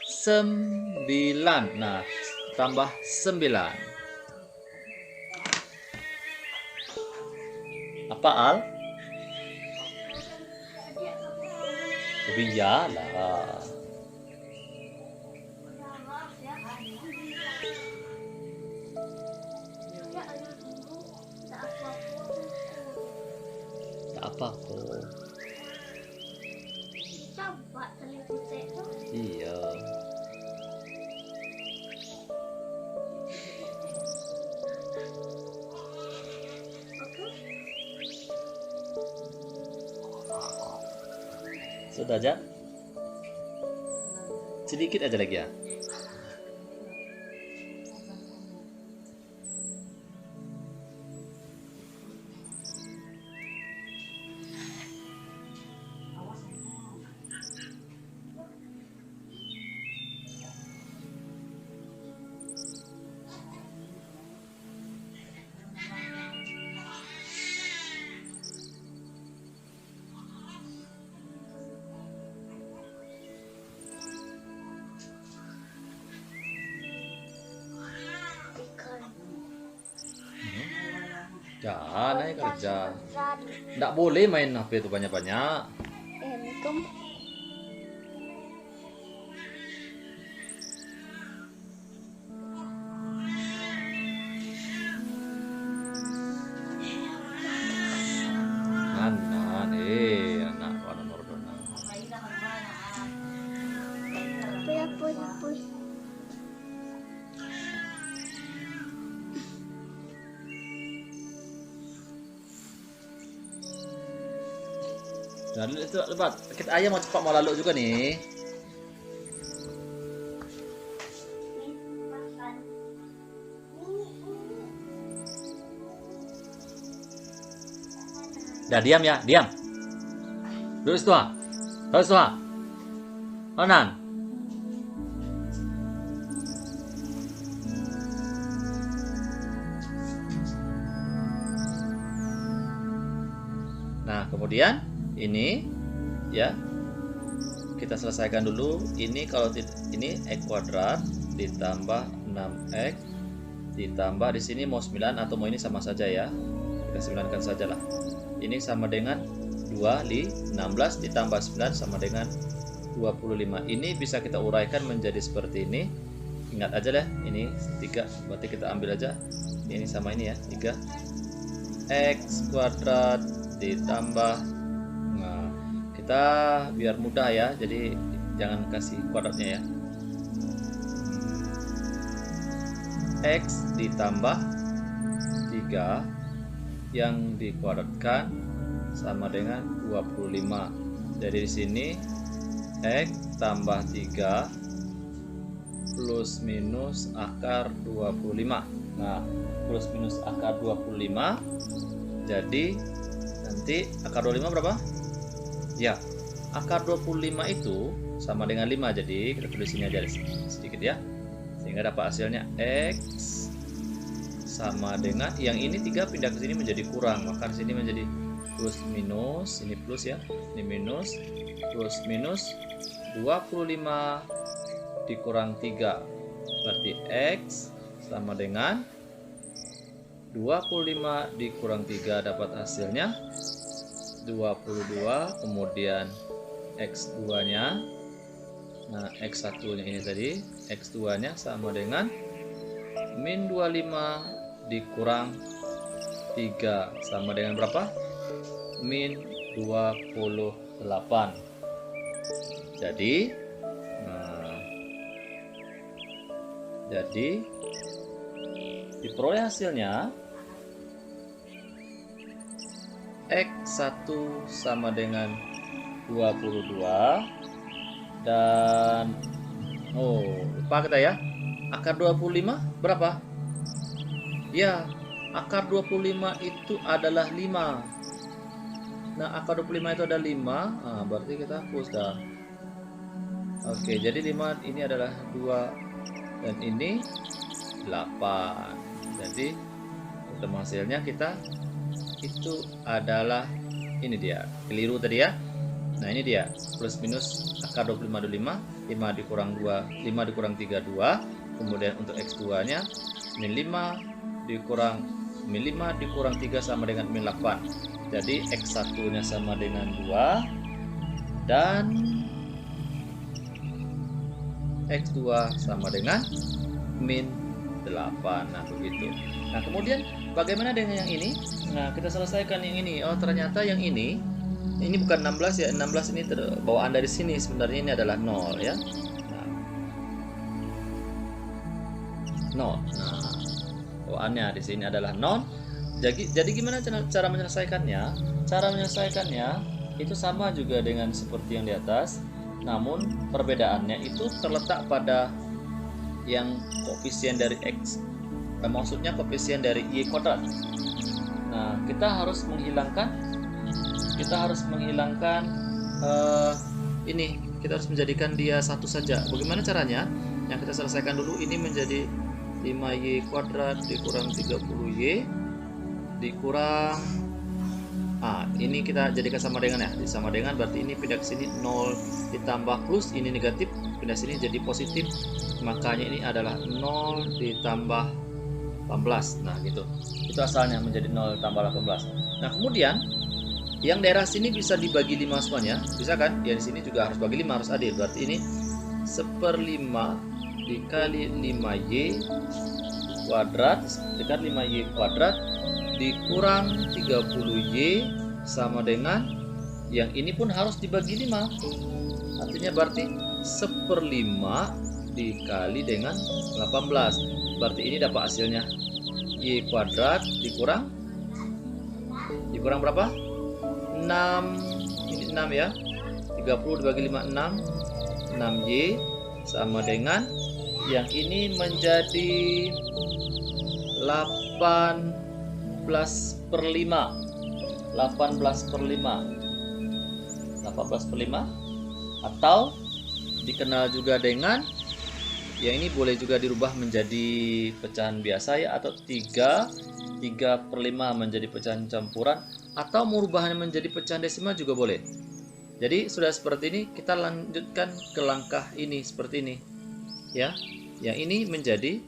Speaker 1: 9. Nah, tambah 9. Apa, Al? Iyalah. Tak apa kok.
Speaker 2: Coba terliputi tuh.
Speaker 1: Iya. Sudah aja. Sedikit aja lagi ya. Jangan aja kerja. Nggak boleh main HP itu banyak-banyak.
Speaker 2: Untung
Speaker 1: anak warna Nordona.
Speaker 2: puy.
Speaker 1: Nah, itu lebat. Kita ayam mau cepat mau lalu juga nih. Dah diam ya, diam. Duduk situ. Duduk situ. Onan. Nah, kemudian ini ya kita selesaikan dulu. Ini kalau ini X kuadrat ditambah 6X ditambah di sini mau 9 atau mau ini sama saja ya. Kita 9kan sajalah. Ini sama dengan 16 ditambah 9 sama dengan 25. Ini bisa kita uraikan menjadi seperti ini. Ingat aja deh, ini 3, berarti kita ambil aja ini sama ini ya, 3 X kuadrat ditambah, nah kita biar mudah ya, jadi jangan kasih kuadratnya ya. X ditambah 3 yang dikuadratkan sama dengan 25. Jadi di sini X tambah 3 plus minus akar 25. Nah, plus minus akar 25. Jadi nanti akar 25 berapa? Ya, akar 25 itu sama dengan 5. Jadi kita tulis sini aja sedikit ya. Sehingga dapat hasilnya X sama dengan, yang ini 3 pindah ke sini menjadi kurang, maka di sini menjadi plus minus, ini plus ya, ini minus, plus minus 25 dikurang 3, berarti X sama dengan 25 dikurang 3, dapat hasilnya 22, kemudian X2 nya, nah X1 nya ini tadi, X2 nya sama dengan min 25 dikurang 3 sama dengan berapa? Min 28. Jadi diperoleh hasilnya X1 sama dengan 22 dan lupa kita ya, akar 25 berapa? Ya, akar 25 itu adalah 5. Nah, akar 25 itu ada 5. Nah, berarti kita hapus dah. Oke, jadi 5 ini adalah 2 dan ini 8. Jadi ketemu hasilnya kita itu adalah ini dia. Keliru tadi ya. Nah, ini dia. Plus minus akar 25 ada 5. 5 dikurang 2, 5 dikurang 3 2. Kemudian untuk X2-nya min 5 dikurang min 5 dikurang 3 sama dengan min 8. Jadi X1-nya sama dengan 2 dan X2 sama dengan min 8. Nah, begitu. Nah, kemudian bagaimana dengan yang ini? Nah, kita selesaikan yang ini. Oh, ternyata yang ini bukan 16 ya. 16 ini bawaan dari sini. Sebenarnya ini adalah 0 ya. Nah, 0. Nah, bawaannya di sini adalah 0. Jadi gimana cara menyelesaikannya? Cara menyelesaikannya itu sama juga dengan seperti yang di atas. Namun perbedaannya itu terletak pada yang koefisien dari X. Maksudnya koefisien dari Y kuadrat. Nah, kita harus menghilangkan ini. Kita harus menjadikan dia satu saja. Bagaimana caranya? Yang kita selesaikan dulu, ini menjadi 5Y kuadrat dikurang 30Y dikurang ini kita jadikan sama dengan ya. Sama dengan berarti ini pindah ke sini 0 ditambah plus, ini negatif, pindah sini jadi positif. Makanya ini adalah 0 ditambah 18. Nah, gitu. Itu asalnya menjadi 0 tambah 18. Nah, kemudian yang daerah sini bisa dibagi 5 semuanya. Bisa kan? Yang di sini juga harus bagi 5, harus adil. Berarti ini 1/5 dikali 5Y kuadrat dikali 5Y kuadrat dikurang 30Y sama dengan yang ini pun harus dibagi 5. Artinya berarti 1/5 dikali dengan 18. Berarti ini dapat hasilnya Y kuadrat dikurang berapa? 6. Ini 6 ya. 30 dibagi 5 6. 6Y sama dengan yang ini menjadi 18/5. 18/5 atau dikenal juga dengan yang ini boleh juga dirubah menjadi pecahan biasa ya, atau 3/5 menjadi pecahan campuran, atau merubahnya menjadi pecahan desimal juga boleh. Jadi sudah seperti ini, kita lanjutkan ke langkah ini seperti ini ya. Yang ini menjadi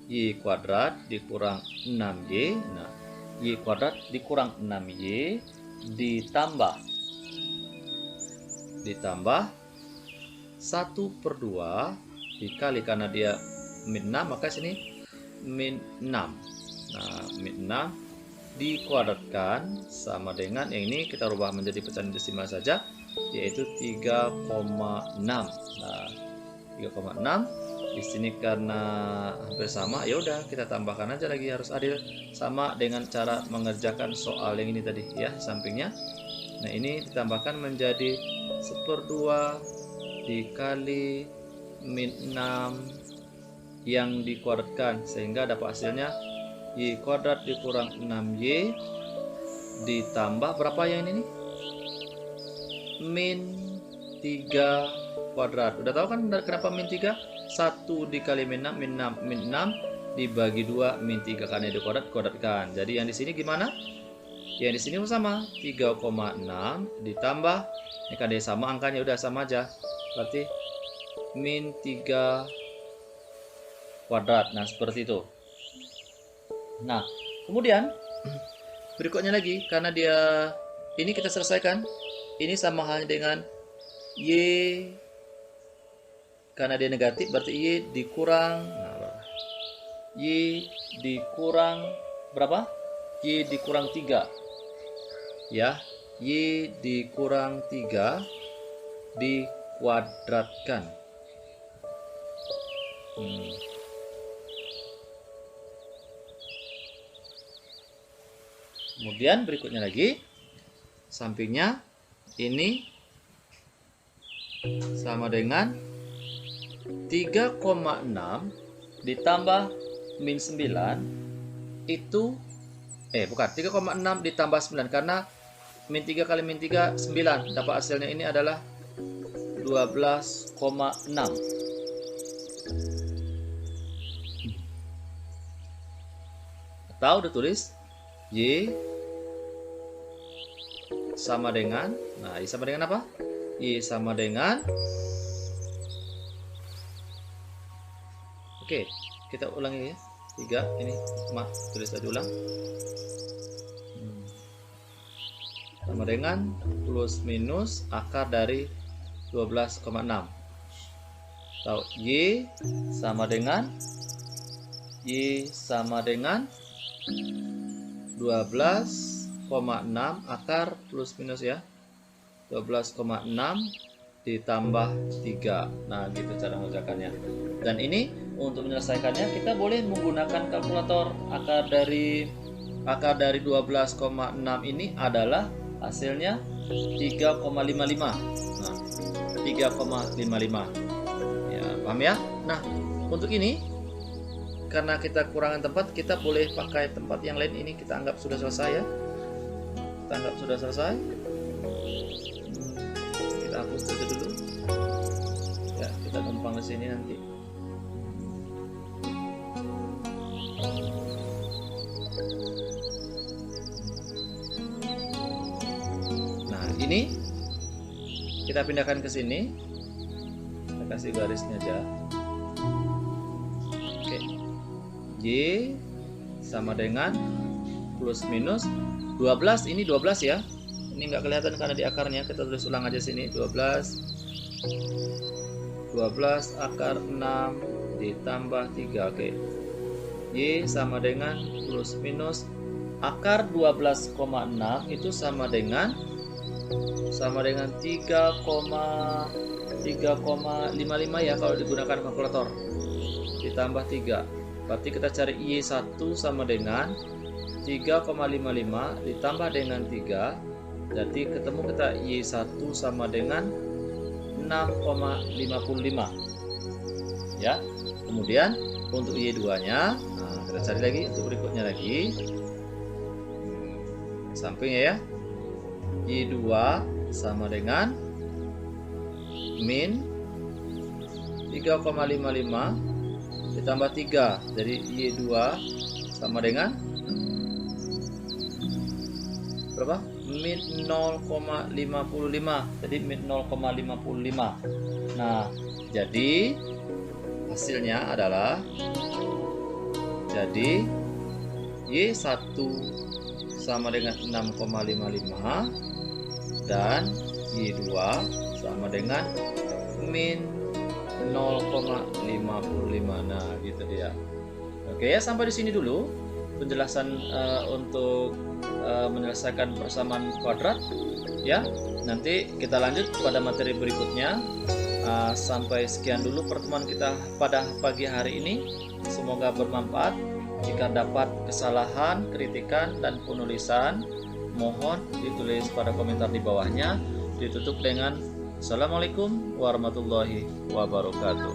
Speaker 1: Y kuadrat dikurang 6Y. Nah, Y kuadrat dikurang 6Y ditambah 1/2 dikali, karena dia min 6 maka sini min 6. Nah, min 6 dikuadratkan sama dengan yang ini kita rubah menjadi pecahan desimal saja, yaitu 3,6. Nah, 3,6 di sini karena hampir sama, ya udah kita tambahkan aja lagi, harus adil sama dengan cara mengerjakan soal yang ini tadi ya, sampingnya. Nah, ini ditambahkan menjadi 1/2 dikali min 6 yang dikuadratkan sehingga dapat hasilnya Y kuadrat dikurang 6Y ditambah berapa yang ini nih? Min 3 kuadrat. Udah tahu kan kenapa min 3? 1 dikali min 6, min 6 dibagi 2 min 3 karena dikuadratkan. Jadi yang di sini gimana? Yang di sini sama 3,6 ditambah ini kan dia sama angkanya, udah sama aja. Berarti min 3 kuadrat. Nah, seperti itu. Nah, kemudian berikutnya lagi, karena dia ini kita selesaikan, ini sama halnya dengan Y, karena dia negatif berarti Y dikurang Y dikurang berapa? Y dikurang 3 ya, Y dikurang 3 dikuadratkan. Kemudian berikutnya lagi, sampingnya ini sama dengan 3,6 ditambah min 9 itu bukan 3,6 ditambah 9, karena min 3 kali min 3 9. Dapat hasilnya ini adalah 12,6. Atau udah tulis Y sama dengan, nah Y sama dengan apa? Y sama dengan, oke, kita ulangi ya. 3 ini tulis tadi ulang. Sama dengan plus minus akar dari 12,6. Atau Y sama dengan 12,6 akar plus minus ya. 12,6 ditambah 3. Nah, gitu cara mengerjakannya. Dan ini untuk menyelesaikannya kita boleh menggunakan kalkulator. Akar dari 12,6 ini adalah hasilnya 3,55. Nah, 3,55. Ya, paham ya? Nah, untuk ini karena kita kurangan tempat, kita boleh pakai tempat yang lain. Ini kita anggap sudah selesai ya. Kita anggap sudah selesai. Kita hapus saja dulu. Ya, kita numpang di sini nanti. Nah, ini kita pindahkan ke sini. Kita kasih garisnya aja. Oke. Y sama dengan plus minus 12. Ini 12 ya. Ini nggak kelihatan karena di akarnya. Kita tulis ulang aja sini. 12 akar 6 ditambah 3. Oke. Y sama dengan plus minus akar 12,6 itu sama dengan 3,55 ya kalau digunakan kalkulator. Ditambah 3. Berarti kita cari Y1 sama dengan 3,55 ditambah dengan 3. Jadi ketemu kita Y1 sama dengan 6,55. Ya. Kemudian untuk Y2-nya, nah, kita cari lagi untuk berikutnya lagi. Sampingnya ya. Y2 sama dengan min 3,55 ditambah 3. Jadi Y2 sama dengan berapa? Min 0,55. Jadi min 0,55. Nah, jadi hasilnya adalah jadi Y1 sama dengan 6,55 dan Y2 sama dengan min 0,55. Nah, gitu dia. Oke ya, sampai di sini dulu penjelasan untuk menyelesaikan persamaan kuadrat ya. Nanti kita lanjut pada materi berikutnya. Sampai sekian dulu pertemuan kita pada pagi hari ini. Semoga bermanfaat. Jika dapat kesalahan, kritikan, dan penulisan, mohon ditulis pada komentar di bawahnya. Ditutup dengan Assalamualaikum warahmatullahi wabarakatuh.